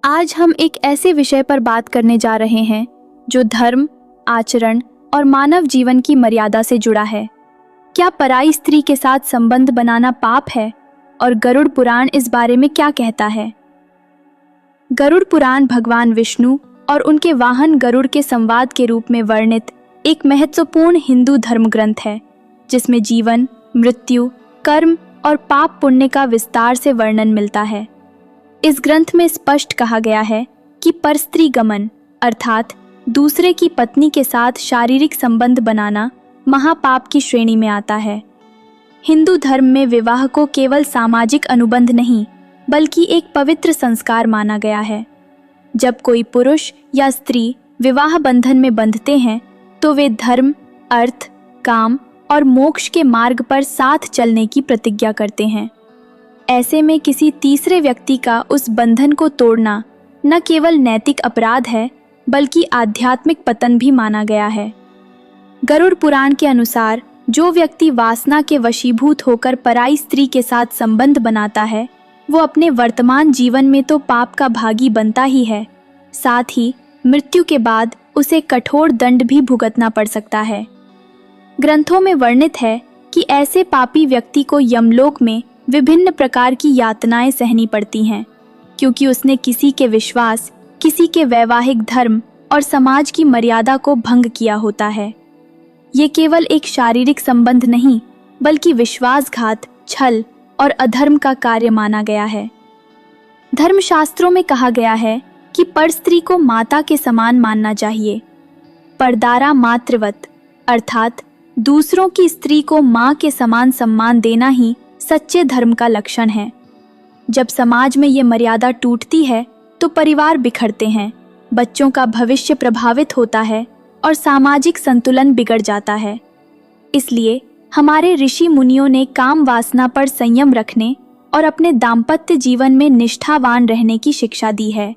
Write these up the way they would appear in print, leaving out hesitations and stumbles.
आज हम एक ऐसे विषय पर बात करने जा रहे हैं जो धर्म, आचरण और मानव जीवन की मर्यादा से जुड़ा है। क्या पराई स्त्री के साथ संबंध बनाना पाप है और गरुड़ पुराण इस बारे में क्या कहता है? गरुड़ पुराण भगवान विष्णु और उनके वाहन गरुड़ के संवाद के रूप में वर्णित एक महत्वपूर्ण हिंदू धर्म ग्रंथ है, जिसमें जीवन, मृत्यु, कर्म और पाप पुण्य का विस्तार से वर्णन मिलता है। इस ग्रंथ में स्पष्ट कहा गया है कि परस्त्री गमन अर्थात दूसरे की पत्नी के साथ शारीरिक संबंध बनाना महापाप की श्रेणी में आता है। हिंदू धर्म में विवाह को केवल सामाजिक अनुबंध नहीं, बल्कि एक पवित्र संस्कार माना गया है। जब कोई पुरुष या स्त्री विवाह बंधन में बंधते हैं, तो वे धर्म, अर्थ, काम और मोक्ष के मार्ग पर साथ चलने की प्रतिज्ञा करते हैं। ऐसे में किसी तीसरे व्यक्ति का उस बंधन को तोड़ना न केवल नैतिक अपराध है, बल्कि आध्यात्मिक पतन भी माना गया है। गरुड़ पुराण के अनुसार जो व्यक्ति वासना के वशीभूत होकर पराई स्त्री के साथ संबंध बनाता है, वो अपने वर्तमान जीवन में तो पाप का भागी बनता ही है, साथ ही मृत्यु के बाद उसे कठोर दंड भी भुगतना पड़ सकता है। ग्रंथों में वर्णित है कि ऐसे पापी व्यक्ति को यमलोक में विभिन्न प्रकार की यातनाएं सहनी पड़ती हैं, क्योंकि उसने किसी के विश्वास, किसी के वैवाहिक धर्म और समाज की मर्यादा को भंग किया होता है। ये केवल एक शारीरिक संबंध नहीं, बल्कि विश्वासघात, छल और अधर्म का कार्य माना गया है। धर्मशास्त्रों में कहा गया है कि परस्त्री को माता के समान मानना चाहिए। परदारा मातृवत अर्थात दूसरों की स्त्री को माँ के समान सम्मान देना ही सच्चे धर्म का लक्षण है। जब समाज में ये मर्यादा टूटती है, तो परिवार बिखरते हैं, बच्चों का भविष्य प्रभावित होता है और सामाजिक संतुलन बिगड़ जाता है। इसलिए हमारे ऋषि मुनियों ने काम वासना पर संयम रखने और अपने दाम्पत्य जीवन में निष्ठावान रहने की शिक्षा दी है।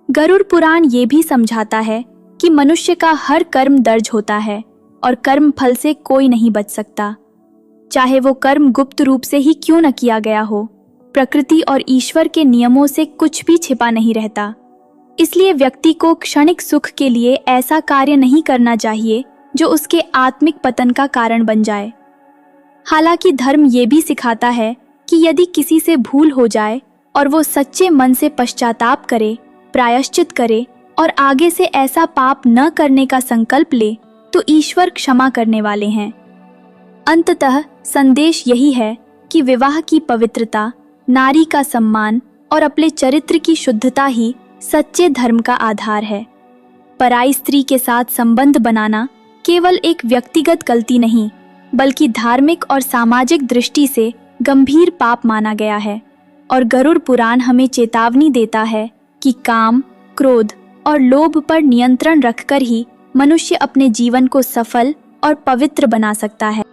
गरुड़ पुराण ये भी समझाता है कि मनुष्य का हर कर्म दर्ज होता है और कर्म फल से कोई नहीं बच सकता, चाहे वो कर्म गुप्त रूप से ही क्यों न किया गया हो। प्रकृति और ईश्वर के नियमों से कुछ भी छिपा नहीं रहता। इसलिए व्यक्ति को क्षणिक सुख के लिए ऐसा कार्य नहीं करना चाहिए जो उसके आत्मिक पतन का कारण बन जाए। हालांकि धर्म ये भी सिखाता है कि यदि किसी से भूल हो जाए और वो सच्चे मन से पश्चाताप करे, प्रायश्चित करे और आगे से ऐसा पाप न करने का संकल्प ले, तो ईश्वर क्षमा करने वाले हैं। अंततः संदेश यही है कि विवाह की पवित्रता, नारी का सम्मान और अपने चरित्र की शुद्धता ही सच्चे धर्म का आधार है। पराई स्त्री के साथ संबंध बनाना केवल एक व्यक्तिगत गलती नहीं, बल्कि धार्मिक और सामाजिक दृष्टि से गंभीर पाप माना गया है। और गरुड़ पुराण हमें चेतावनी देता है कि काम, क्रोध और लोभ पर नियंत्रण रखकर ही मनुष्य अपने जीवन को सफल और पवित्र बना सकता है।